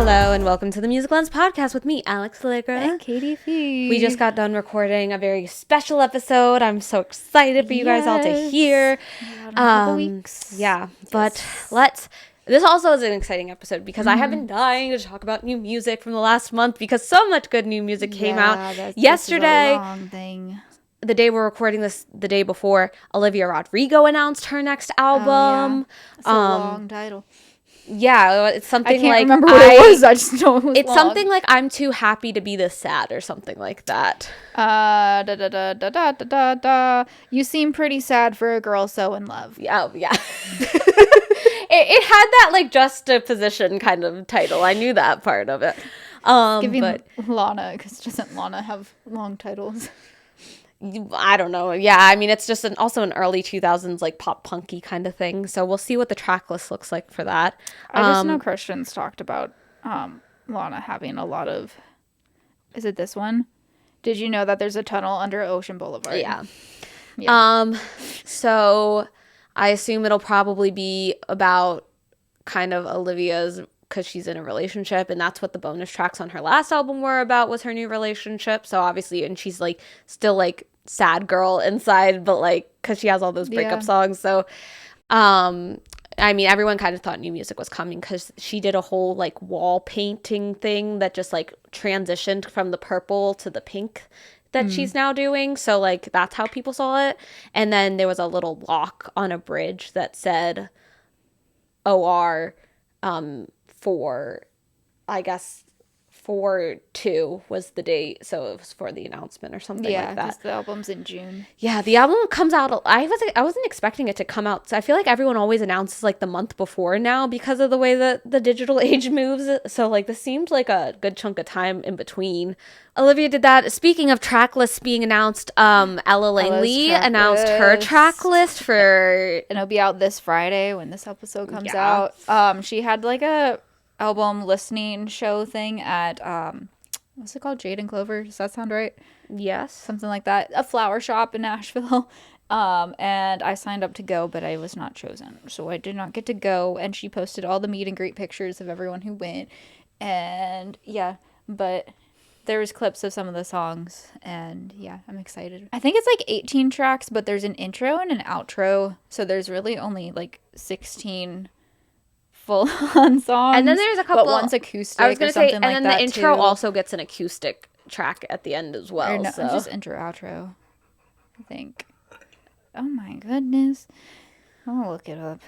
Hello and welcome to the Music Lens podcast with me, Alex Allegra. And Katie Fee. We just got done recording a very special episode. I'm so excited for you guys all to hear. In a couple weeks. Yeah, but this also is an exciting episode because I have been dying to talk about new music from the last month because so much good new music came out. Yesterday, this is a long thing. The day we're recording this, the day before, Olivia Rodrigo announced her next album. It's a long title. Yeah, it's something I can't like remember what it was. I just know it was it's long. something like I'm too happy to be this sad or something like that. You seem pretty sad for a girl so in love. Yeah, yeah. it had that like juxtaposition kind of title. I knew that part of it. Giving Lana, because doesn't Lana have long titles? I don't know. Yeah, I mean, it's just also an early 2000s like pop punky kind of thing. So we'll see what the track list looks like for that. I just know Christian's talked about Lana having a lot of... Is it this one? Did you know that there's a tunnel under Ocean Boulevard? Yeah. So I assume it'll probably be about kind of Olivia's, because she's in a relationship, and that's what the bonus tracks on her last album were about, was her new relationship. So obviously, and she's like still like sad girl inside, but like because she has all those breakup songs. So I mean, everyone kind of thought new music was coming because she did a whole like wall painting thing that just like transitioned from the purple to the pink that she's now doing. So like that's how people saw it. And then there was a little lock on a bridge that said OR for, I guess, 4/2 was the date, so it was for the announcement or something like that. Yeah, because the album's in June. Yeah, the album comes out, I wasn't expecting it to come out, so I feel like everyone always announces like the month before now because of the way that the digital age moves, so like this seemed like a good chunk of time in between. Olivia did that. Speaking of track lists being announced, Lainey announced her track list for... And it'll be out this Friday when this episode comes out. She had like a album listening show thing at what's it called, Jade and Clover, does that sound right? Yes, something like that, a flower shop in Nashville. And I signed up to go, but I was not chosen, so I did not get to go. And she posted all the meet and greet pictures of everyone who went, and yeah, but there was clips of some of the songs, and yeah, I'm excited. I think it's like 18 tracks, but there's an intro and an outro, so there's really only like 16 full-on songs, and then there's a couple. But one's acoustic. I was gonna say, and like then that the intro too. Also gets an acoustic track at the end as well. No, so just intro outro, I think. Oh my goodness, I'll look it up.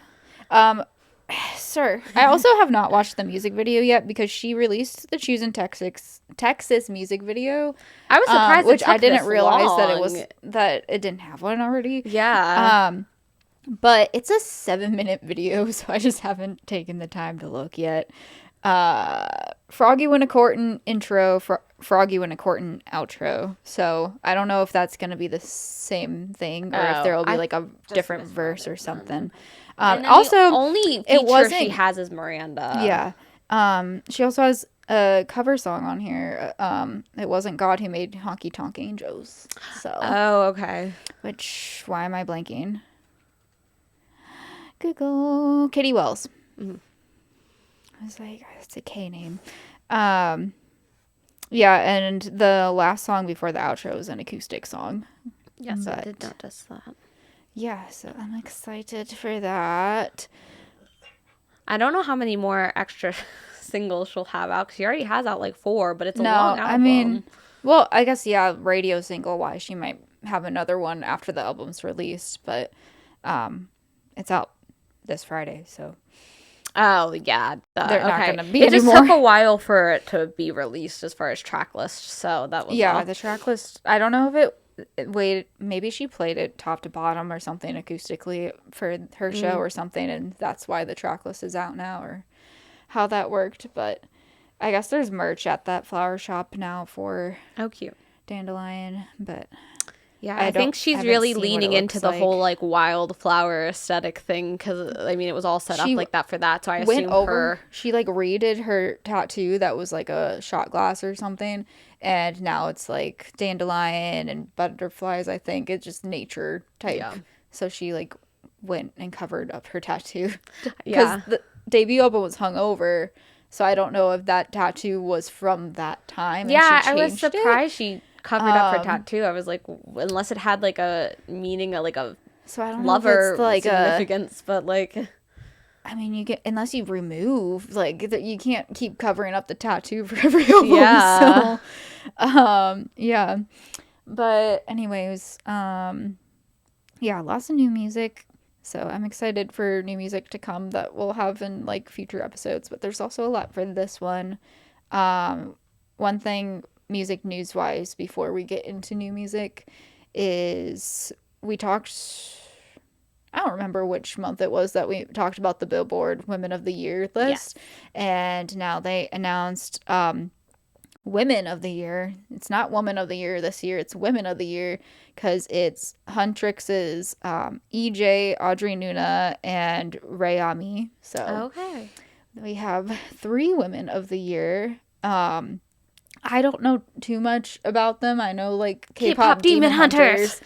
Sir, I also have not watched the music video yet because she released the Choosing Texas music video. I was surprised, which I didn't realize that it didn't have one already. Yeah. But it's a 7-minute video, so I just haven't taken the time to look yet. Froggy Winnicorton intro, Froggy Winnicorton outro. So I don't know if that's going to be the same thing or if there will be like a different verse or something. Also, the only feature she has is Miranda. Yeah. She also has a cover song on here. It wasn't God Who Made Honky Tonk Angels. So. Oh, okay. Which, why am I blanking? Google Katie Wells. Mm-hmm. I was like, that's a K name. Yeah, and the last song before the outro is an acoustic song. Yes, I did notice that. Yeah, so I'm excited for that. I don't know how many more extra singles she'll have out, because she already has out like 4, but it's a long album. I mean, well, I guess, yeah, radio single-wise, she might have another one after the album's released, but it's out this Friday, so. Oh, yeah. They're not going to be It anymore. just took a while for it to be released as far as track list, so that was the track list, I don't know if maybe she played it top to bottom or something acoustically for her show or something, and that's why the track list is out now, or how that worked. But I guess there's merch at that flower shop now for cute Dandelion, but yeah, I think she's really leaning into the whole like wildflower aesthetic thing, because I mean it was all set up like that for that, so I assume she like redid her tattoo that was like a shot glass or something, and now it's like dandelion and butterflies. I think it's just nature type. Yeah. So she like went and covered up her tattoo because the debut album was hungover, So I don't know if that tattoo was from that time. Yeah, and she I was changed surprised she covered up her tattoo. I was like, unless it had like a meaning, like a So I don't lover know if it's like significance, but like, I mean, you get, unless you remove, like, you can't keep covering up the tattoo for every album. yeah. So, yeah. But anyways, yeah, lots of new music. So I'm excited for new music to come that we'll have in like future episodes. But there's also a lot for this one. One thing, music news wise, before we get into new music, is we talked. I don't remember which month it was that we talked about the Billboard Women of the Year list. Yes. And now they announced Women of the Year. It's not Woman of the Year this year, it's Women of the Year, because it's Huntrix's EJ, Audrey Nuna, and Rayami. So okay, we have 3 Women of the Year. I don't know too much about them. I know like K-pop Demon Hunters.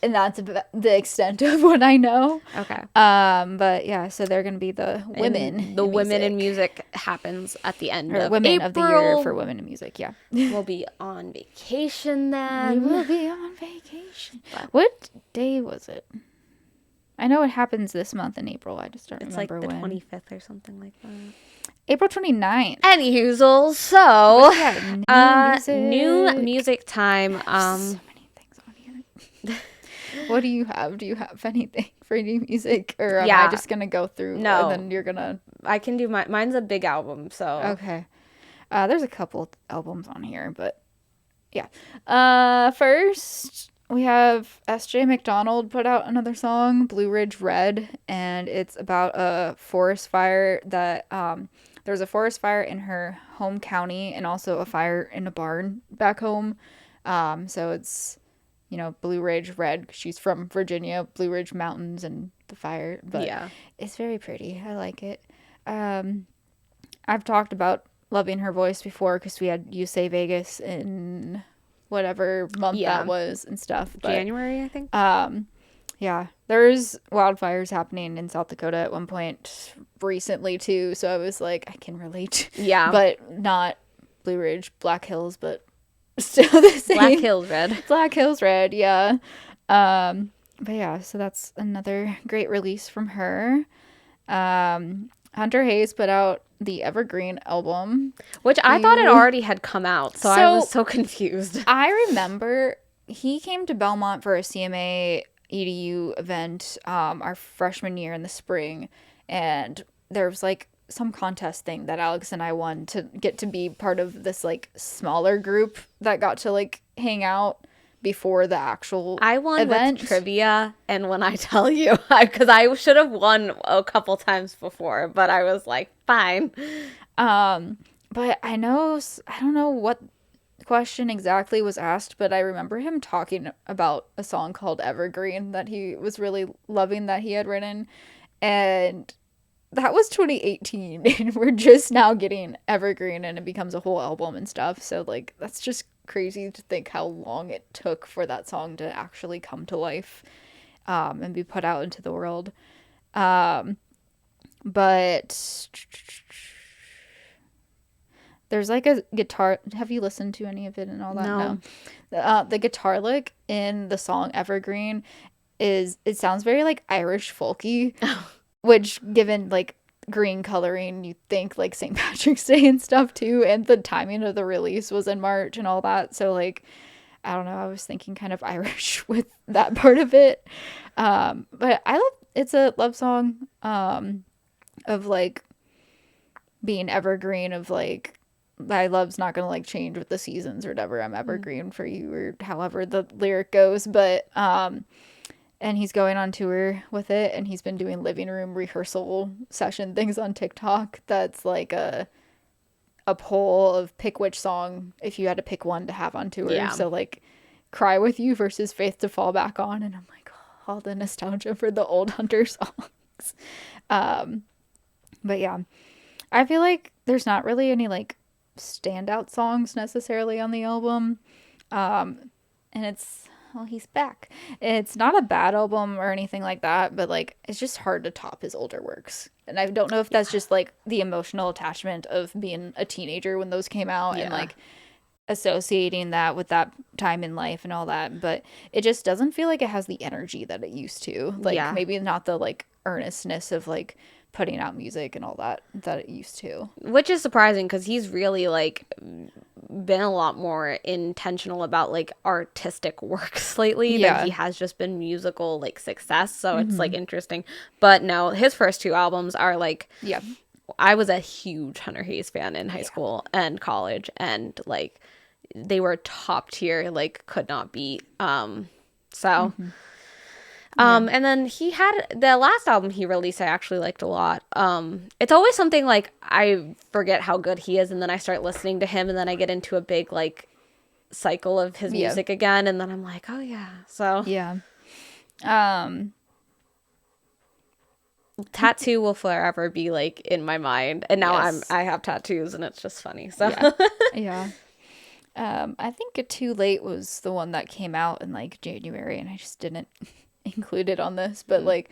And that's the extent of what I know. Okay. But yeah, so they're going to be the women. And the Women in Music happens at the end of Women April. of the Year for Women in Music, yeah. We'll be on vacation then. We will be on vacation. What day was it? I know it happens this month in April. I just don't remember when. It's like the 25th or something like that. April 29th. Anyhoozles, so new music time. So many things on here. What do you have? Do you have anything for new music, or am I just gonna go through? No, and then you're gonna. I can do mine's a big album, so okay. There's a couple albums on here, but yeah. First we have S.J. McDonald put out another song, Blue Ridge Red, and it's about a forest fire that there was a forest fire in her home county, and also a fire in a barn back home. So it's, you know, Blue Ridge Red. She's from Virginia, Blue Ridge Mountains and the fire. But yeah, it's very pretty. I like it. I've talked about loving her voice before because we had You Say Vegas in whatever month that was and stuff. But, January, I think. Yeah, there's wildfires happening in South Dakota at one point recently too. So I was like, I can relate. Yeah. But not Blue Ridge, Black Hills, but still the same. Black Hills Red. Black Hills Red, yeah. But yeah, so that's another great release from her. Hunter Hayes put out the Evergreen album, which I thought it already had come out, so I was so confused. I remember he came to Belmont for a CMA EDU event our freshman year in the spring, and there was like some contest thing that Alex and I won to get to be part of this like smaller group that got to like hang out before the actual event. With trivia, and when I tell you, because I should have won a couple times before, but I was like, fine. But I don't know what question exactly was asked, but I remember him talking about a song called Evergreen that he was really loving that he had written, and that was 2018, and we're just now getting Evergreen, and it becomes a whole album and stuff. So like, that's just crazy to think how long it took for that song to actually come to life, and be put out into the world. But there's like a guitar. Have you listened to any of it and all that? No. The guitar lick in the song Evergreen it sounds very like Irish folky. Which, given, like, green coloring, you think, like, St. Patrick's Day and stuff, too. And the timing of the release was in March and all that. So, like, I don't know. I was thinking kind of Irish with that part of it. But it's a love song of, like, being evergreen, of, like, my love's not going to, like, change with the seasons or whatever. I'm evergreen for you, or however the lyric goes. But, and he's going on tour with it, and he's been doing living room rehearsal session things on TikTok. That's like a poll of pick which song if you had to pick one to have on tour. Yeah. So like Cry With You versus Faith to Fall Back On, and I'm like, all the nostalgia for the old Hunter songs. But yeah, I feel like there's not really any like standout songs necessarily on the album. And it's oh, he's back. It's not a bad album or anything like that, but like it's just hard to top his older works. And I don't know if that's just like the emotional attachment of being a teenager when those came out and like associating that with that time in life and all that, but it just doesn't feel like it has the energy that it used to. Like maybe not the like earnestness of like putting out music and all that it used to. Which is surprising because he's really like been a lot more intentional about like artistic works lately than he has just been musical like success. So it's like interesting. But no, his first two albums are like I was a huge Hunter Hayes fan in high school and college, and like they were top tier, like could not beat. And then he had the last album he released I actually liked a lot. It's always something like I forget how good he is, and then I start listening to him, and then I get into a big like cycle of his music again, and then I'm like, oh yeah. So Tattoo will forever be like in my mind, and now I have tattoos, and it's just funny. So I think Too Late was the one that came out in like January, and I just didn't include it on this, but like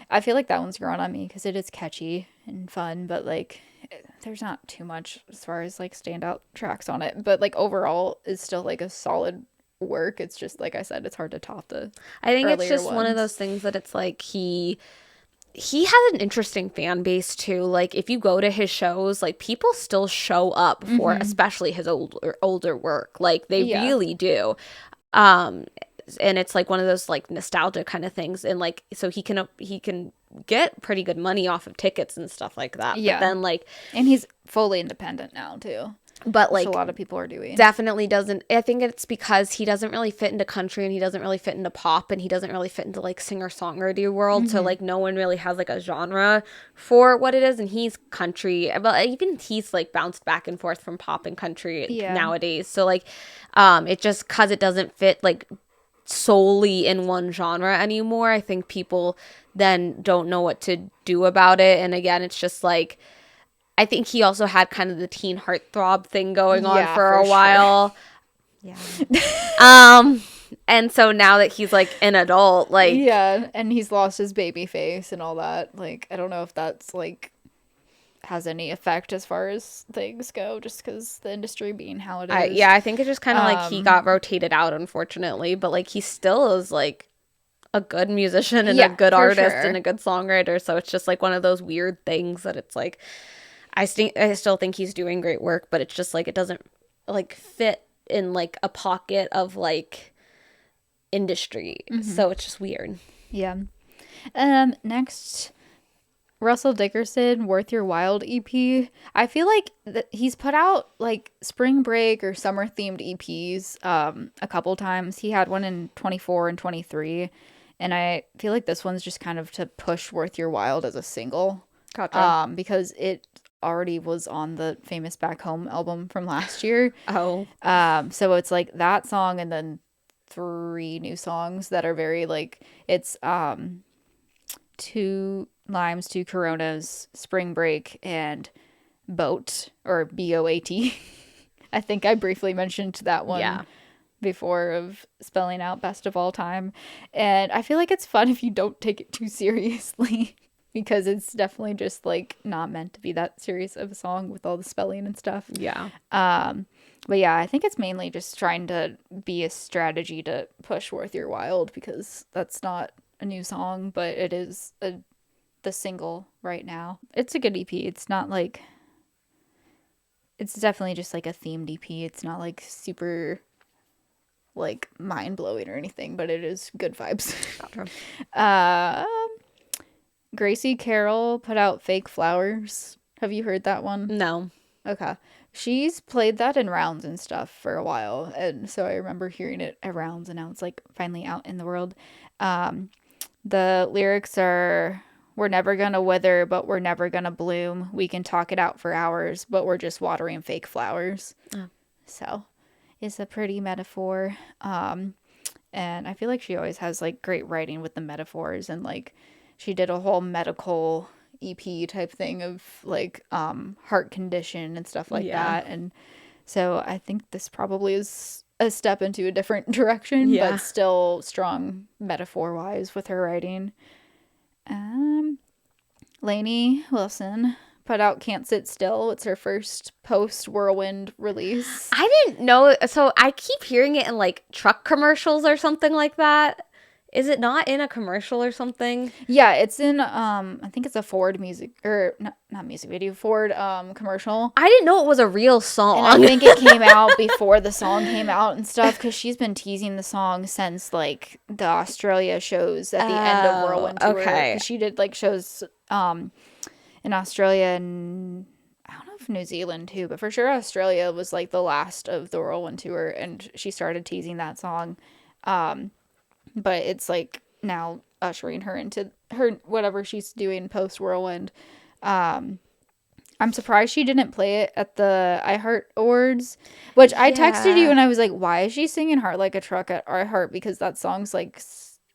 I feel like that one's grown on me because it is catchy and fun, but like there's not too much as far as like standout tracks on it, but like overall it's still like a solid work. It's just like I said, it's hard to top the I think it's just one of those things that it's like he has an interesting fan base too. Like if you go to his shows, like people still show up for especially his older work. Like they really do. And it's like one of those like nostalgia kind of things, and like so he can get pretty good money off of tickets and stuff like that. But then like, and he's fully independent now too. But like a lot of people are doing. Definitely doesn't. I think it's because he doesn't really fit into country, and he doesn't really fit into pop, and he doesn't really fit into like singer-songwriter world. So like no one really has like a genre for what it is, and he's country. But even he's like bounced back and forth from pop and country nowadays. So like it just cuz it doesn't fit like solely in one genre anymore. I think people then don't know what to do about it. And again, it's just like I think he also had kind of the teen heartthrob thing going on for a while. And so now that he's like an adult, like and he's lost his baby face and all that, like I don't know if that's like has any effect as far as things go, just because the industry being how it is. I think it's just kind of like he got rotated out, unfortunately, but like he still is like a good musician and a good artist and a good songwriter. So it's just like one of those weird things that it's like I still think he's doing great work, but it's just like it doesn't like fit in like a pocket of like industry. So it's just weird. Next, Russell Dickerson, Worth Your Wild EP. I feel like he's put out like spring break or summer themed EPs a couple times. He had one in 24 and 23, and I feel like this one's just kind of to push Worth Your Wild as a single. Gotcha. Because it already was on the famous Back Home album from last year. So it's like that song and then 3 new songs that are very like it's 2 Limes, 2 Coronas, Spring Break, and Boat, or B-O-A-T. I think I briefly mentioned that one before of spelling out best of all time. And I feel like it's fun if you don't take it too seriously, because it's definitely just like not meant to be that serious of a song with all the spelling and stuff. But yeah, I think it's mainly just trying to be a strategy to push Worth Your Wild, because that's not a new song, but it is the single right now. It's a good EP. It's not like, it's definitely just like a themed EP. It's not like super like mind-blowing or anything, but it is good vibes. Gracie Carroll put out Fake Flowers. Have you heard that one? No. Okay. She's played that in rounds and stuff for a while, and so I remember hearing it at rounds, and now it's like finally out in the world. The lyrics are, we're never gonna wither, but we're never gonna bloom. We can talk it out for hours, but we're just watering fake flowers. So it's a pretty metaphor. And I feel like she always has like great writing with the metaphors, and like she did a whole medical EP type thing of like heart condition and stuff like that. And so I think this probably is a step into a different direction, but still strong metaphor-wise with her writing. Lainey Wilson put out Can't Sit Still. It's her first post-Whirlwind release. I didn't know. So I keep hearing it in like truck commercials or something like that. Is it not in a commercial or something? Yeah, it's in, I think it's a Ford music, or not music video, Ford commercial. I didn't know it was a real song. And I think it came out before the song came out and stuff, because she's been teasing the song since, like, the Australia shows at the end of Whirlwind Tour. Okay. She did, like, shows in Australia and I don't know if New Zealand too, but for sure Australia was, like, the last of the Whirlwind Tour, and she started teasing that song. But it's, like, now ushering her into her whatever she's doing post Whirlwind. I'm surprised she didn't play it at the iHeart Awards, which I texted you and I was like, why is she singing Heart Like a Truck at iHeart? Because that song's, like,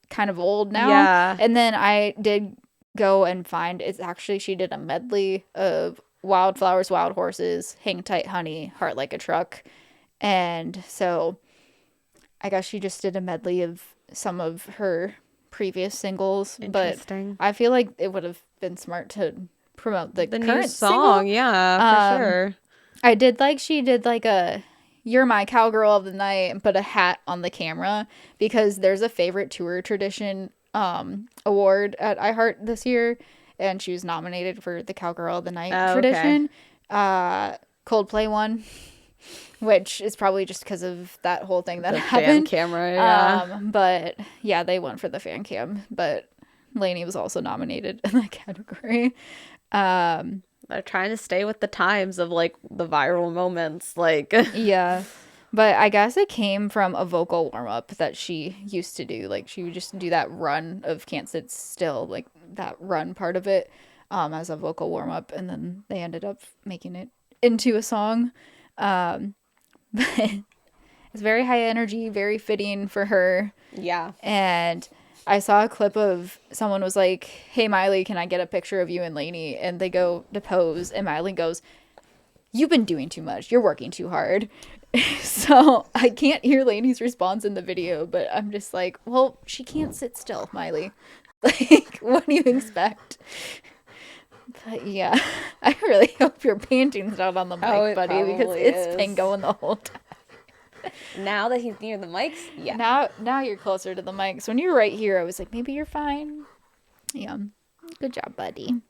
kind of old now. Yeah. And then I did go and find, it's actually, she did a medley of Wildflowers, Wild Horses, Hang Tight Honey, Heart Like a Truck. And so I guess she just did a medley of some of her previous singles, but I feel like it would have been smart to promote the current new song. single. Yeah, for sure. I did like she did like a You're My Cowgirl of the Night and put a hat on the camera, because there's a favorite tour tradition award at iHeart this year, and she was nominated for the Cowgirl of the Night tradition. Coldplay won, which is probably just because of that whole thing that happened. Fan camera, yeah. But yeah, they won for the fan cam. But Lainey was also nominated in that category. They're trying to stay with the times of, like, the viral moments, like. Yeah. But I guess it came from a vocal warm-up that she used to do. Like, she would just do that run of Can't Sit Still, like, that run part of it as a vocal warm-up. And then they ended up making it into a song. But it's very high energy, very fitting for her. Yeah. And I saw a clip of someone was like, hey, Miley, can I get a picture of you and Lainey? And they go to pose, and Miley goes, you've been doing too much. You're working too hard. So I can't hear Lainey's response in the video, but I'm just like, well, she can't sit still, Miley. Like, what do you expect? But yeah, I really hope your panting's not on the mic, buddy, because it's been going the whole time. Now that he's near the mics, yeah. Now you're closer to the mics. When you were right here, I was like, maybe you're fine. Yeah. Good job, buddy.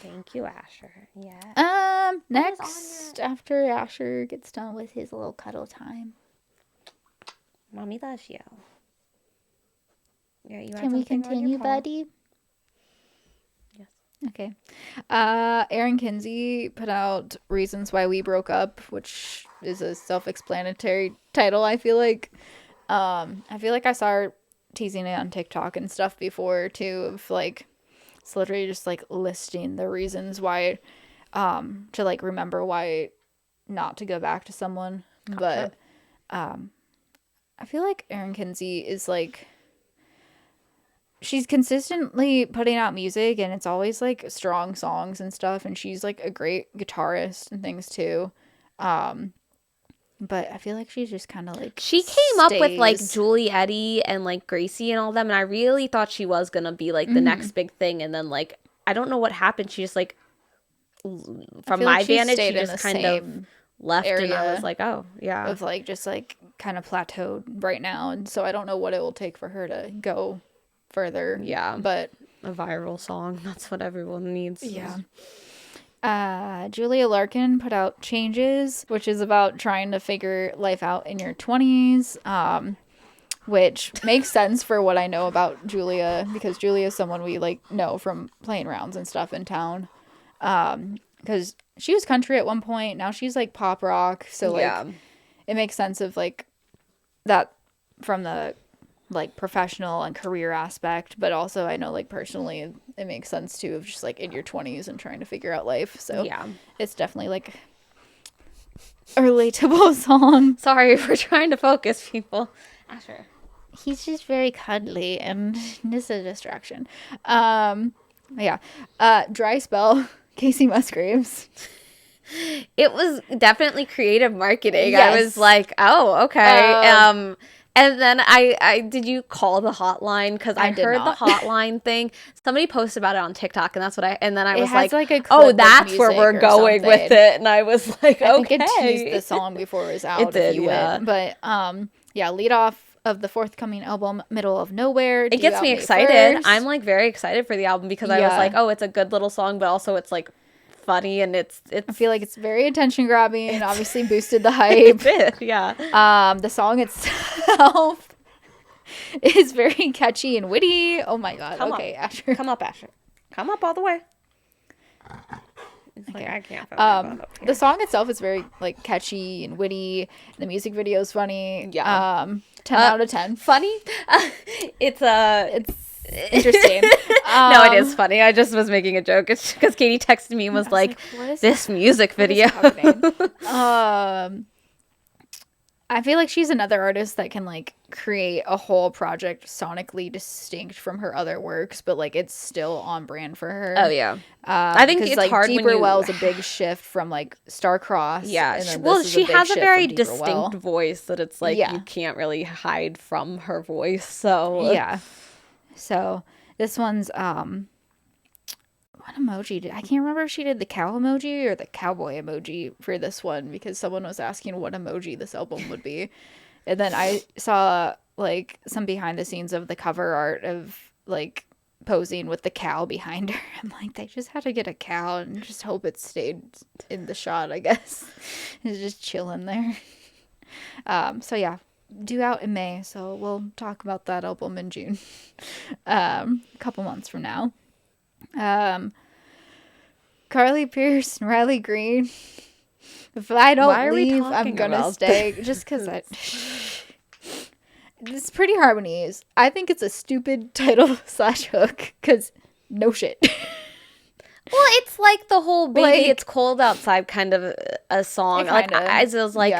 Thank you, Asher. Yeah. Next, after Asher gets done with his little cuddle time. Mommy loves you. Yeah, you Can we continue, buddy? Yes. Okay. Erin Kinsey put out Reasons Why We Broke Up, which is a self-explanatory title, I feel like. I feel like I saw her teasing it on TikTok and stuff before, too, of, like, it's literally just, like, listing the reasons why, to, like, remember why not to go back to someone. Gotcha. But, I feel like Erin Kinsey is, like, she's consistently putting out music, and it's always, like, strong songs and stuff, and she's, like, a great guitarist and things, too. But I feel like she's just kind of, like, she came up with, like, Julie Eddy and, like, Gracie and all them, and I really thought she was gonna be, like, the next big thing, and then, like, I don't know what happened. She just, like, from my vantage, she just kind of left area, and I was like, oh, yeah. Of, like, just, like, kind of plateaued right now, and so I don't know what it will take for her to go further. Yeah. But a viral song, that's what everyone needs. Yeah. Julia Larkin put out Changes, which is about trying to figure life out in your 20s, which makes sense for what I know about Julia, because Julia is someone we, like, know from playing rounds and stuff in town, because she was country at one point, now she's, like, pop rock, so, like, it makes sense of, like, that from the, like, professional and career aspect, but also I know, like, personally it makes sense too of just, like, in your 20s and trying to figure out life. So yeah, it's definitely, like, a relatable song. Sorry for trying to focus, people. Asher, he's just very cuddly and this is a distraction. Dry Spell, Kacey Musgraves. It was definitely creative marketing. Yes. I was like, oh, okay. And then I did you call the hotline? Because I did heard not. the hotline thing. Somebody posted about it on TikTok, and that's what and then I It was has, like, a clip oh, of that's where we're music or going with something. it. And I was like, I think okay. it teased the song before it was out. It did, if you yeah. would. But yeah, lead off of the forthcoming album, Middle of Nowhere. It gets me excited. I'm like very excited for the album because I was like, oh, it's a good little song, but also it's like funny and it's I feel like it's very attention grabbing and obviously boosted the hype. It did, yeah. The song itself is very catchy and witty. Oh my god. Okay, Asher. Come up, Asher. Come up all the way. It's okay. Like I can't. The song itself is very like catchy and witty. The music video is funny. Yeah. 10 out of 10. Funny. It's interesting. No, it is funny. I just was making a joke. It's because Katie texted me and was like this music video. I feel like she's another artist that can like create a whole project sonically distinct from her other works, but like it's still on brand for her. Oh yeah. I think it's like hard Deeper when you... Well is a big shift from like Starcross. Yeah. Well, she has a very distinct voice that it's like you can't really hide from her voice. So yeah. So this one's what emoji I can't remember if she did the cow emoji or the cowboy emoji for this one because someone was asking what emoji this album would be. And then I saw like some behind the scenes of the cover art of like posing with the cow behind her. I'm like, they just had to get a cow and just hope it stayed in the shot, I guess. It's just chilling there. So yeah, due out in May, so we'll talk about that album in June. A couple months from now. Carly Pearce and Riley Green. If I don't leave, I'm gonna stay. Just because it's pretty harmonies. I think it's a stupid title / hook because no shit. Well, it's like the whole "Baby, like, it's cold outside" kind of a song. Like it was like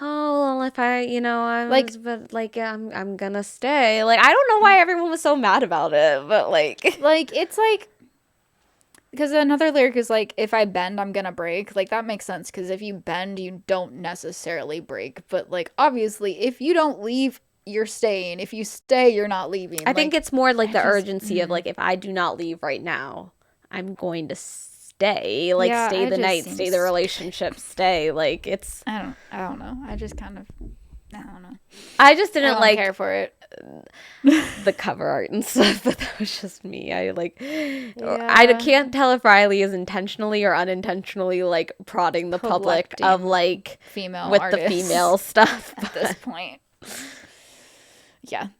oh, well, if I, I'm gonna stay. Like I don't know why everyone was so mad about it, but like it's like. Because another lyric is like, if I bend, I'm gonna break. Like, that makes sense. Because if you bend, you don't necessarily break. But, like, obviously, if you don't leave, you're staying. If you stay, you're not leaving. I think it's more like the urgency of, like, if I do not leave right now, I'm going to stay. Like, stay the night, stay the relationship, stay. Like, it's... I don't know. I just kind of... I don't know. I just didn't care for it. The cover art and stuff, but that was just me. I can't tell if Riley is intentionally or unintentionally like prodding the public of like female with artists the female stuff at this point. Yeah.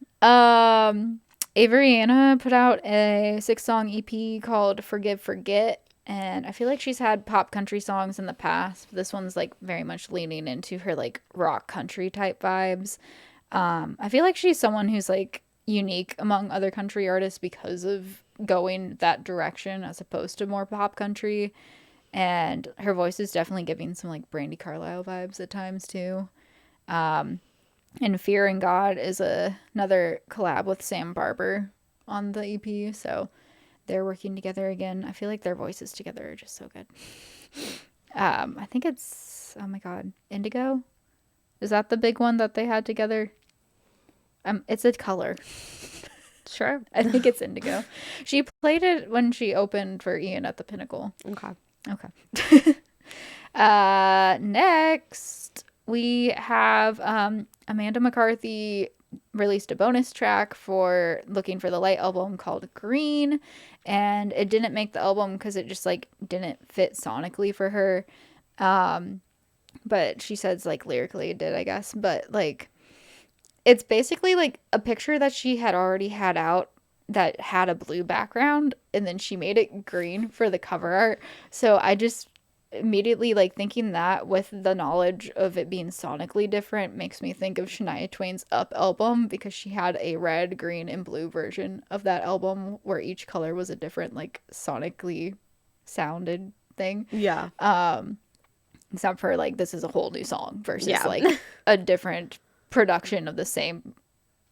Avery Anna put out a 6-song EP called Forgive Forget. And I feel like she's had pop country songs in the past. This one's like very much leaning into her like rock country type vibes. I feel like she's someone who's like unique among other country artists because of going that direction as opposed to more pop country. And her voice is definitely giving some like Brandi Carlile vibes at times too. And Fear in God is another collab with Sam Barber on the EP. So they're working together again. I feel like their voices together are just so good. I think it's, oh my God, Indigo? Is that the big one that they had together? It's a color. Sure. I think it's Indigo. She played it when she opened for Ian at the Pinnacle. Okay. Next, we have Amanda McCarthy released a bonus track for Looking for the Light album called Green, and it didn't make the album because it just like didn't fit sonically for her. But she says like lyrically it did, I guess. But like it's basically like a picture that she had already had out that had a blue background, and then she made it green for the cover art. So I just immediately like thinking that with the knowledge of it being sonically different makes me think of Shania Twain's Up album, because she had a red, green, and blue version of that album where each color was a different like sonically sounded thing. Yeah. Except for like this is a whole new song versus like a different production of the same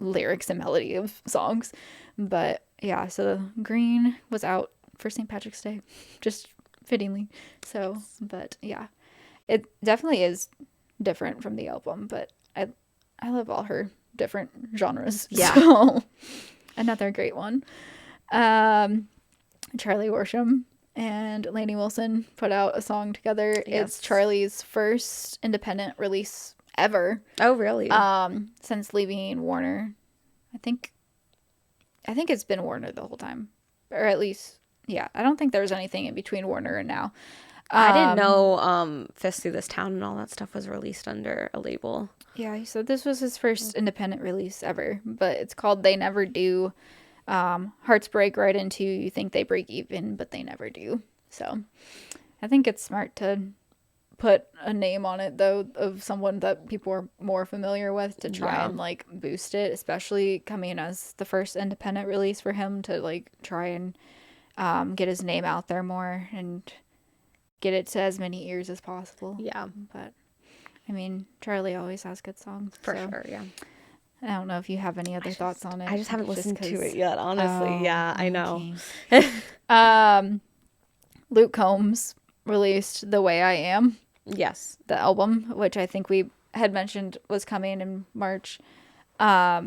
lyrics and melody of songs. But yeah, so Green was out for St. Patrick's Day. Just fittingly. So, but yeah, it definitely is different from the album, but I love all her different genres. Yeah. So another great one. Charlie Worsham and Lainey Wilson put out a song together. Yes. It's Charlie's first independent release ever. Oh, really? Since leaving Warner. I think it's been Warner the whole time. Or at least, yeah. I don't think there's anything in between Warner and now. I didn't know Fist Through This Town and all that stuff was released under a label. Yeah, he said this was his first independent release ever, but it's called They Never Do. Hearts break right into you think they break even, but they never do. So I think it's smart to put a name on it, though, of someone that people are more familiar with to try and, like, boost it, especially coming as the first independent release for him to, like, try and get his name out there more and get it to as many ears as possible. Yeah. But I mean, Charlie always has good songs. For sure, yeah. I don't know if you have any other thoughts on it. I just haven't listened to it yet, honestly. Yeah, I know. Okay. Luke Combs released The Way I Am. Yes. The album, which I think we had mentioned was coming in March. I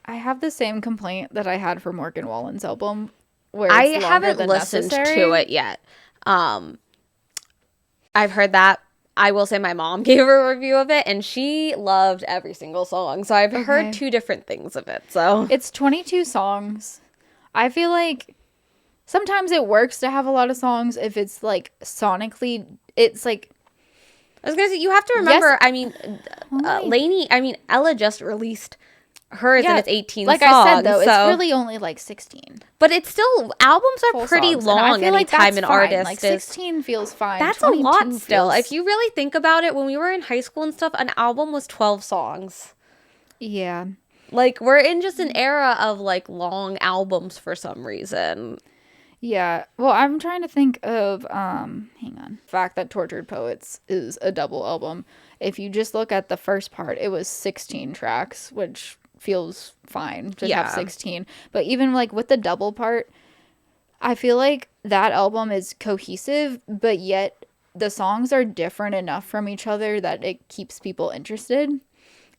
have the same complaint that I had for Morgan Wallen's album, where I it's haven't than listened necessary. to it yet. I've heard that. I will say my mom gave a review of it, and she loved every single song. So I've heard two different things of it. So it's 22 songs. I feel like sometimes it works to have a lot of songs if it's like sonically, it's like. I was gonna say, you have to remember. Yes. I mean, Lainey. I mean, Ella just released hers, and it's 18 like songs. I said, though, it's really only like 16. But it's still, albums are pretty long anytime an artist like 16 feels fine. That's a lot still. If you really think about it, when we were in high school and stuff, an album was 12 songs. Yeah. Like, we're in just an era of, like, long albums for some reason. Yeah. Well, I'm trying to think of, hang on. The fact that Tortured Poets is a double album. If you just look at the first part, it was 16 tracks, which feels fine to have 16. But even, like, with the double part, I feel like that album is cohesive, but yet the songs are different enough from each other that it keeps people interested.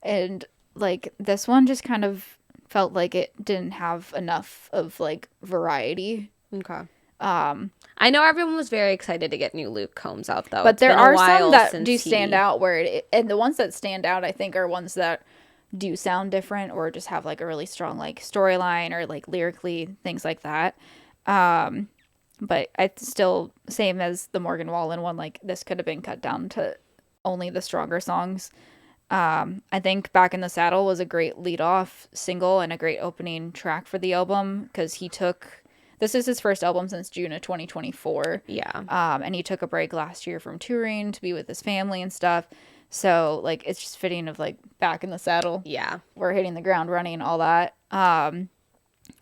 And, like, this one just kind of felt like it didn't have enough of, like, variety. Okay. I know everyone was very excited to get new Luke Combs out, though. But there are some that do stand out and the ones that stand out, I think, are ones that do sound different or just have, like, a really strong, like, storyline or, like, lyrically, things like that. But it's still same as the Morgan Wallen one. Like, this could have been cut down to only the stronger songs. I think Back in the Saddle was a great lead-off single and a great opening track for the album because this is his first album since June of 2024. Yeah. And he took a break last year from touring to be with his family and stuff. So, like, it's just fitting of, like, Back in the Saddle. Yeah. We're hitting the ground running, all that.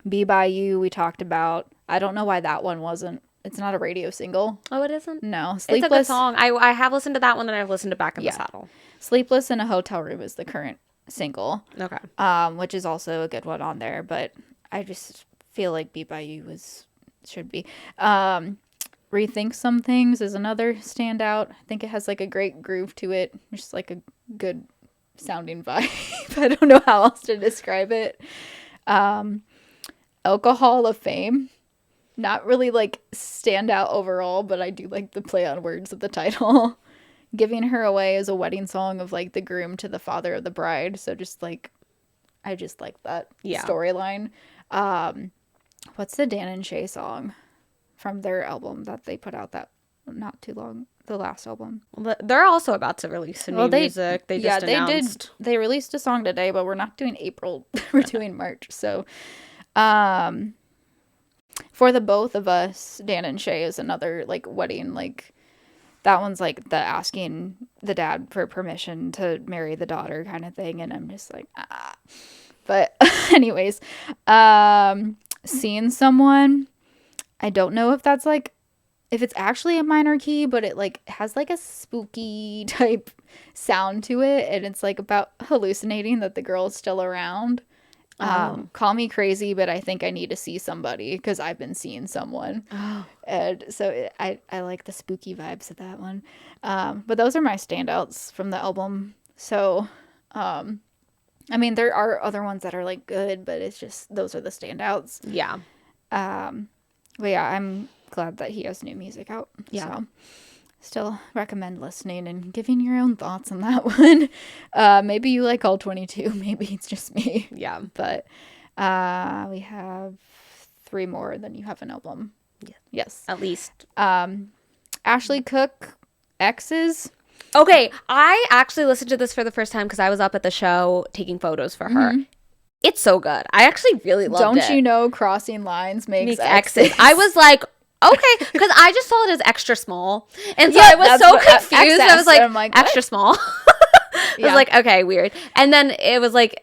Be By You, we talked about. I don't know why that one wasn't. It's not a radio single. Oh, it isn't? No. It's a good song. I have listened to that one, and I've listened to Back in the Saddle. Sleepless in a Hotel Room is the current single. Okay. Which is also a good one on there, but I just feel like Be By You should be. Rethink Some Things is another standout. I think it has, like, a great groove to it. Just, like, a good sounding vibe. I don't know how else to describe it. Alcohol of Fame. Not really, like, standout overall, but I do like the play on words of the title. Giving Her Away is a wedding song of, like, the groom to the father of the bride. So just, like, I just like that storyline. What's the Dan and Shay song from their album that they put out that not too long, the last album? Well, they're also about to release some new music. They just announced. They released a song today, but we're not doing April. We're doing March. So, For the Both of Us, Dan and Shay is another, like, wedding, like, that one's, like, the asking the dad for permission to marry the daughter kind of thing, and I'm just like, ah. But anyways, Seeing Someone, I don't know if that's, like, if it's actually a minor key, but it, like, has, like, a spooky type sound to it, and it's, like, about hallucinating that the girl is still around. Call Me Crazy, but I think I need to see somebody because I've been seeing someone. Oh. And so I like the spooky vibes of that one. But those are my standouts from the album. So, I mean, there are other ones that are like good, but it's just those are the standouts. Yeah. But yeah, I'm glad that he has new music out. Yeah. So still recommend listening and giving your own thoughts on that one. Maybe you like all 22. Maybe it's just me. Yeah. But we have 3 more than you have an album. Yeah. Yes. At least. Ashley Cooke, X's. Okay, I actually listened to this for the first time because I was up at the show taking photos for her. It's so good. I actually really loved it. Don't you know crossing lines makes X's? I was like, okay, because I just saw it as extra small. And so I was so confused. I was like, extra small. I was like, okay, weird. And then it was like,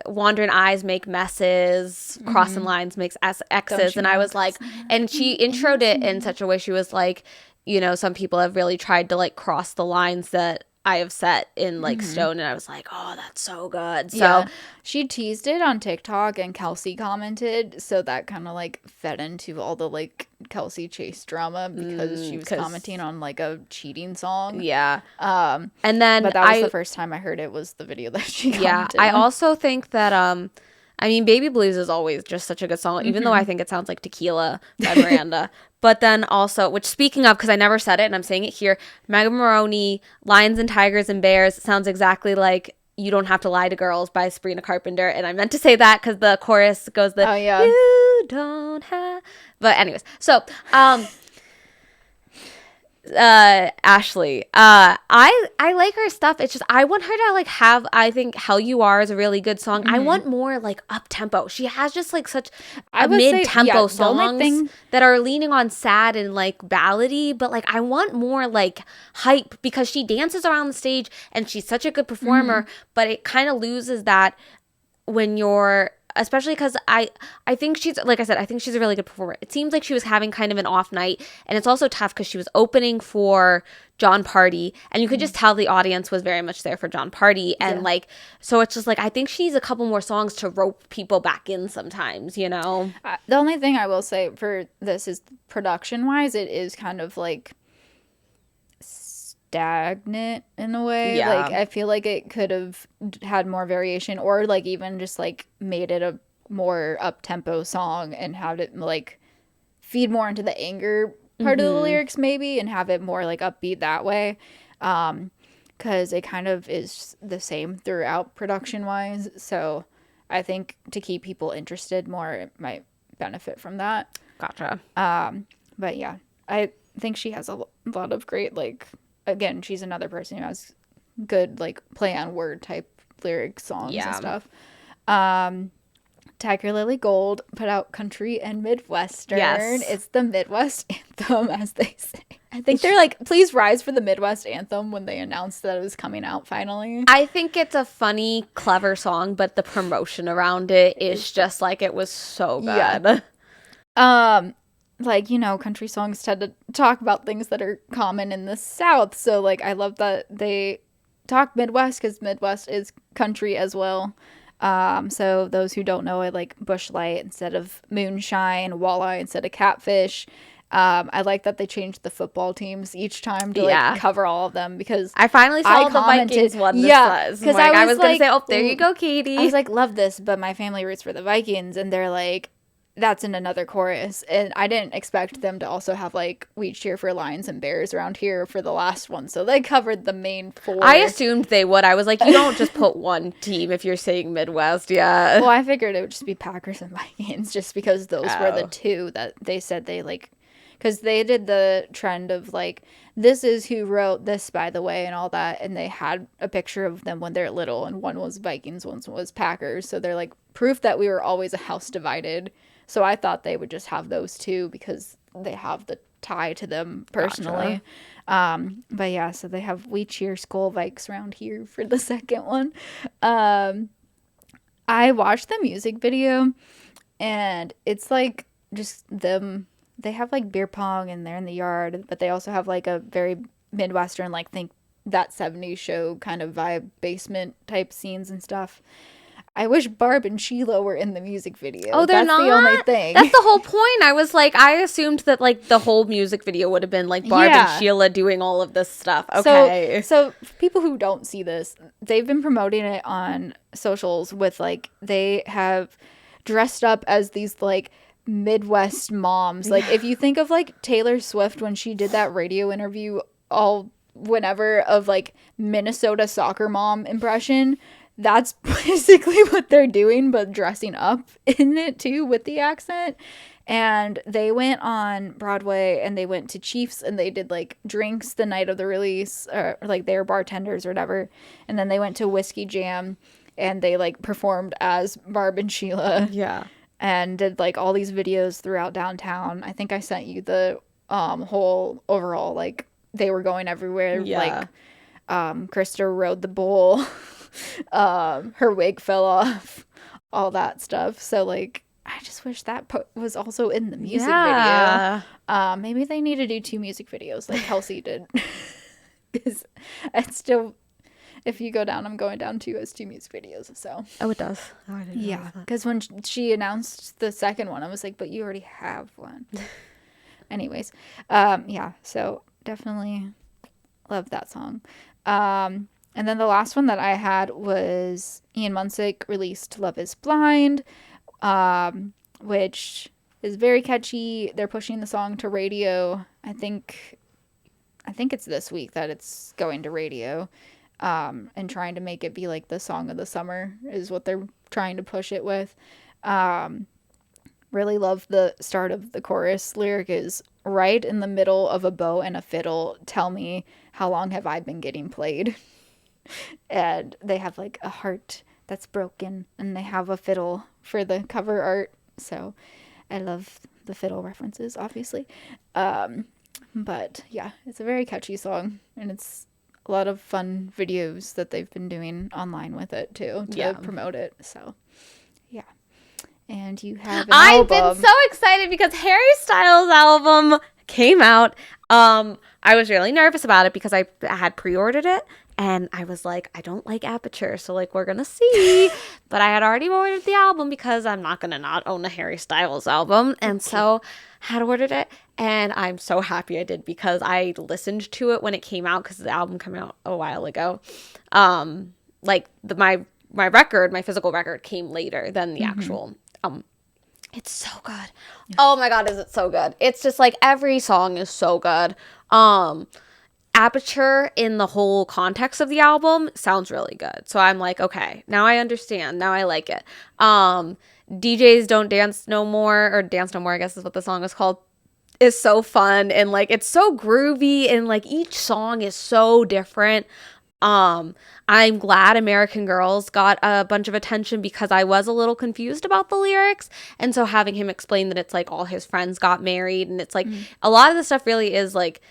wandering eyes make messes, crossing lines makes X's. And I was like, and she introed it in such a way, she was like, you know, some people have really tried to like cross the lines that I have set in like stone, and I was like, oh, that's so good. So she teased it on TikTok and Kelsey commented, so that kind of like fed into all the like Kelsey Chase drama because she was commenting on like a cheating song. Yeah. And then but that was the first time I heard it was the video that she commented I on. also think that I mean, Baby Blues is always just such a good song, even though I think it sounds like Tequila by Miranda. But then also, which speaking of, because I never said it and I'm saying it here, Megan Maroney, Lions and Tigers and Bears sounds exactly like You Don't Have to Lie to Girls by Sabrina Carpenter. And I meant to say that because the chorus goes You don't have... But anyways, so... Ashley, I like her stuff. It's just I want her to like have, I think Hell You Are is a really good song. I want more like up tempo. She has just like such mid tempo songs that are leaning on sad and like ballady, but like I want more like hype because she dances around the stage and she's such a good performer, but it kind of loses that when you're, especially because I think she's, like I said, I think she's a really good performer. It seems like she was having kind of an off night, and it's also tough because she was opening for John Party, and you could just tell the audience was very much there for John Party, and like, so it's just like, I think she needs a couple more songs to rope people back in sometimes, you know? The only thing I will say for this is production-wise, it is kind of like stagnant in a way. Like I feel like it could have had more variation, or like even just like made it a more up-tempo song and had it like feed more into the anger part of the lyrics maybe, and have it more like upbeat that way, because it kind of is the same throughout production-wise. So I think to keep people interested more, it might benefit from that. Gotcha. But yeah, I think she has a lot of great, like, again, she's another person who has good, like, play on word type lyric songs and stuff. Tigirlily Gold put out Country and Midwestern. Yes. It's the Midwest anthem, as they say. I think they're like, please rise for the Midwest anthem when they announced that it was coming out finally. I think it's a funny, clever song, but the promotion around it is just like, it was so good. Yeah. Like, you know, country songs tend to talk about things that are common in the South. So, like, I love that they talk Midwest because Midwest is country as well. So those who don't know, I like Bush Light instead of moonshine, walleye instead of catfish. I like that they changed the football teams each time to like cover all of them, because I finally saw the Vikings one. Because like, I was gonna say, oh, there you go, Katie. I was like, love this, but my family roots for the Vikings, and they're like, that's in another chorus, and I didn't expect them to also have like we cheer for Lions and Bears around here for the last one, so they covered the main 4. I assumed they would. I was like, you don't just put one team if you're saying Midwest. Well, I figured it would just be Packers and Vikings, just because those were the 2 that they said they like, because they did the trend of like, this is who wrote this, by the way, and all that, and they had a picture of them when they're little, and one was Vikings, one was Packers, so they're like proof that we were always a house divided. So I thought they would just have those 2 because they have the tie to them personally. Gotcha. But yeah, so they have We Cheer Skull Vikes around here for the second one. I watched the music video, and it's like just them. They have like beer pong and they're in the yard, but they also have like a very Midwestern, like think that 70s show kind of vibe, basement type scenes and stuff. I wish Barb and Sheila were in the music video. Oh, they're not? That's the only thing. That's the whole point. I was like, I assumed that like the whole music video would have been like Barb and Sheila doing all of this stuff. Okay. So people who don't see this, they've been promoting it on socials with like, they have dressed up as these like Midwest moms. Like if you think of like Taylor Swift when she did that radio interview whenever of like Minnesota soccer mom impression, that's basically what they're doing, but dressing up in it too with the accent. And they went on Broadway and they went to Chiefs and they did like drinks the night of the release, or like they were bartenders or whatever. And then they went to Whiskey Jam and they like performed as Barb and Sheila. Yeah. And did like all these videos throughout downtown. I think I sent you the whole overall, like they were going everywhere. Yeah. Like Krista rode the bull. Her wig fell off, all that stuff. So like I just wish that was also in the music video. Maybe they need to do 2 music videos like Kelsey did. Because it's still, if you go down, I'm going down 2 as 2 music videos. So it does. Oh, yeah, because when she announced the second one, I was like, but you already have one. Anyways, yeah, so definitely love that song. And then the last one that I had was Ian Munsick released Love is Blind, which is very catchy. They're pushing the song to radio. I think it's this week that it's going to radio, and trying to make it be like the song of the summer is what they're trying to push it with. Really love the start of the chorus. Lyric is, right in the middle of a bow and a fiddle, tell me, how long have I been getting played? And they have like a heart that's broken and they have a fiddle for the cover art. So I love the fiddle references, obviously. But yeah, it's a very catchy song and it's a lot of fun videos that they've been doing online with it too to promote it. So yeah. And you have an I've album. been so excited because Harry Styles' album came out. I was really nervous about it because I had pre-ordered it. And I was like, I don't like Aperture, so, like, we're going to see. But I had already ordered the album because I'm not going to not own a Harry Styles album. And so I had ordered it. And I'm so happy I did because I listened to it when it came out because the album came out a while ago. Like, my record, my physical record came later than the actual. It's so good. Yeah. Oh, my God, is it so good. It's just, like, every song is so good. Aperture in the whole context of the album sounds really good. So I'm like, okay, now I understand. Now I like it. DJs Don't Dance No More, or Dance No More, I guess is what the song is called, is so fun. And like, it's so groovy and like each song is so different. I'm glad American Girls got a bunch of attention because I was a little confused about the lyrics. And so having him explain that it's like all his friends got married and it's like a lot of the stuff really is like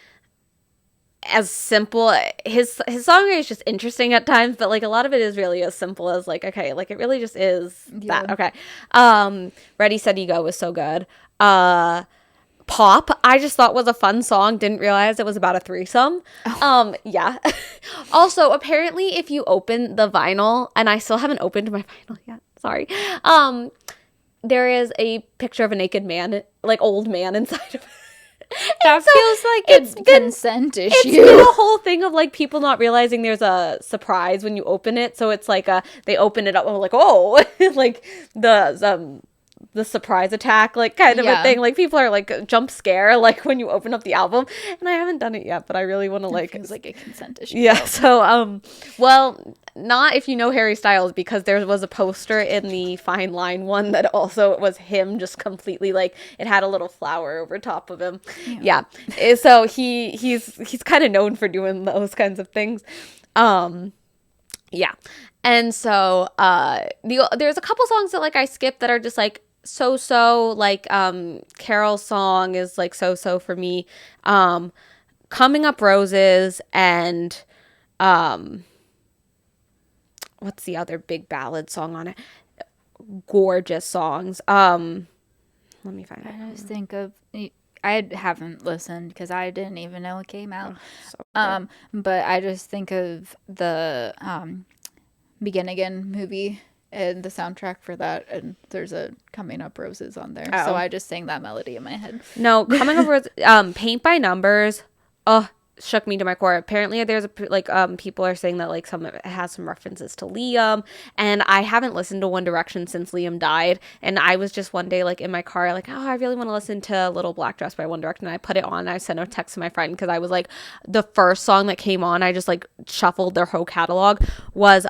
as simple. His songwriting is just interesting at times, but like a lot of it is really as simple as like, okay, like it really just is that. Okay. Ready, Steady, Go was so good. Pop, I just thought was a fun song. Didn't realize it was about a threesome. Yeah. Also, apparently if you open the vinyl, and I still haven't opened my vinyl yet, sorry. There is a picture of a naked man, like old man inside of it. That so feels like a consent issue. It's been a whole thing of like people not realizing there's a surprise when you open it. So it's like they open it up and like, oh, like the surprise attack, like kind of a thing. Like people are like jump scare, like when you open up the album. And I haven't done it yet, but I really want to like. It feels like a consent issue. Yeah. So well, not if you know Harry Styles, because there was a poster in the Fine Line one that also was him just completely like it had a little flower over top of him. Yeah. So he's kind of known for doing those kinds of things. Yeah. And so there's a couple songs that like I skipped that are just like so like Carol's song is like so for me. Coming Up Roses and what's the other big ballad song on it? Gorgeous songs. Let me find it. I just think of I haven't listened because I didn't even know it came out. But I just think of the Begin Again movie and the soundtrack for that, and there's a Coming Up Roses on there. Oh. So I just sang that melody in my head. No, Coming Up Roses, Paint by Numbers, shook me to my core. Apparently there's people are saying that like some of it has some references to Liam, and I haven't listened to One Direction since Liam died, and I was just one day like in my car like, oh, I really want to listen to Little Black Dress by One Direction, and I put it on and I sent a text to my friend because I was like, the first song that came on, I just like shuffled their whole catalog, was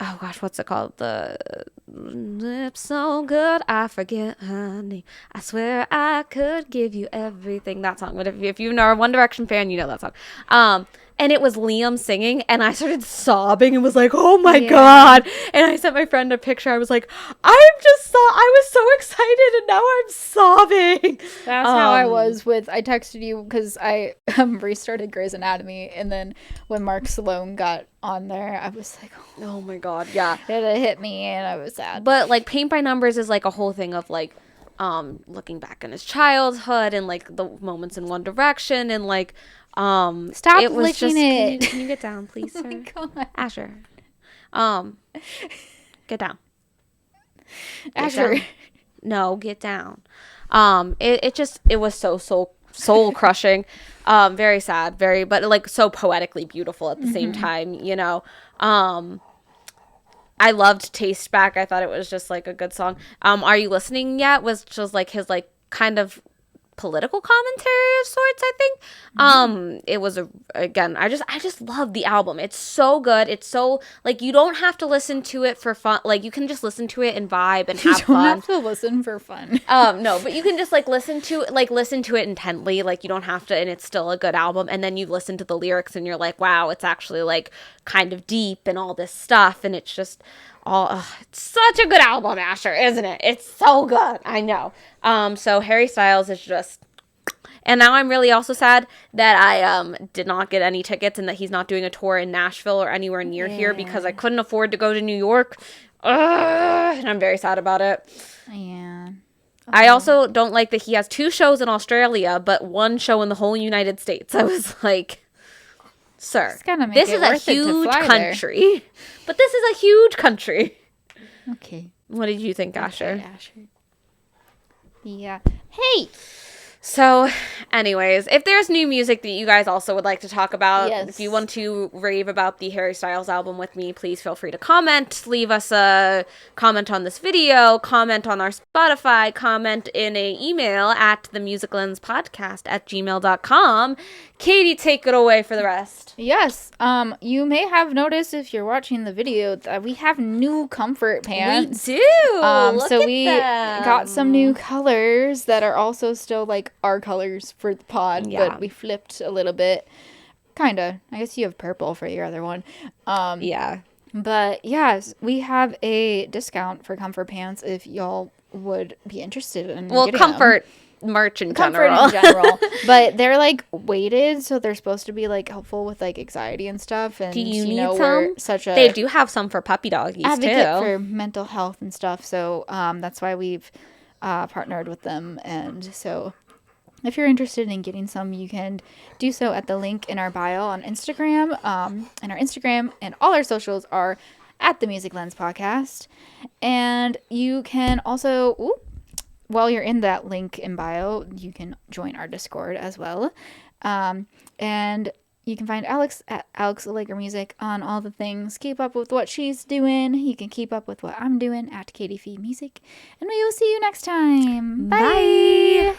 oh gosh, what's it called? The lips so good, I forget her name. I swear I could give you everything. That song. But if you are a One Direction fan, you know that song. And it was Liam singing, and I started sobbing and was like, "Oh my god!" And I sent my friend a picture. I was like, I was so excited, and now I'm sobbing. That's how I was with. I texted you because I restarted Grey's Anatomy, and then when Mark Sloan got on there, I was like, "Oh my god, yeah!" It hit me, and I was sad. But like, Paint by Numbers is like a whole thing of like, looking back in his childhood and like the moments in One Direction and like. Stop it was licking just, it. Can you get down, please, sir? Oh my god. Asher. Get down. Asher. No, get down. It was so soul crushing. Very sad, but like so poetically beautiful at the same time, you know. I loved Taste Back. I thought it was just like a good song. Are You Listening Yet was just like his like kind of political commentary of sorts, I think. It was I just love the album. It's so good. It's so like you don't have to listen to it for fun. Like you can just listen to it and vibe and have fun. You don't have to listen for fun. No, but you can just like listen to it intently. Like you don't have to, and it's still a good album. And then you listen to the lyrics and you're like, wow, it's actually like kind of deep and all this stuff, and it's just it's such a good album, Asher, isn't it? It's so good. I know. So Harry Styles is just, and now I'm really also sad that I did not get any tickets and that he's not doing a tour in Nashville or anywhere near here because I couldn't afford to go to New York. And I'm very sad about it. Yeah. I also don't like that he has 2 shows in Australia, but 1 show in the whole United States. I was like, sir, this is a huge country. But this is a huge country. Okay. What did you think, Asher? Okay, Asher. Yeah. Hey! So, anyways, if there's new music that you guys also would like to talk about, yes. If you want to rave about the Harry Styles album with me, please feel free to comment. Leave us a comment on this video, comment on our Spotify, comment in an email at themusiclenspodcast@gmail.com. Katie, take it away for the rest. Yes. You may have noticed if you're watching the video that we have new comfort pants. We do. So we got some new colors that are also still like our colors for the pod, but we flipped a little bit. Kinda. I guess you have purple for your other one. Yeah. But yes, we have a discount for comfort pants if y'all would be interested in getting comfort. Them. Merch in Comfort general. in general. But they're like weighted, so they're supposed to be like helpful with like anxiety and stuff. And do you need we're some? Such a they do have some for puppy doggies advocate too. for mental health and stuff. So that's why we've partnered with them. And so if you're interested in getting some, you can do so at the link in our bio on Instagram. And our Instagram and all our socials are at the Music Lens Podcast. And you can also while you're in that link in bio, you can join our Discord as well. And you can find Alex at Alex Allegra Music on all the things. Keep up with what she's doing. You can keep up with what I'm doing at Katie Fee Music. And we will see you next time. Bye.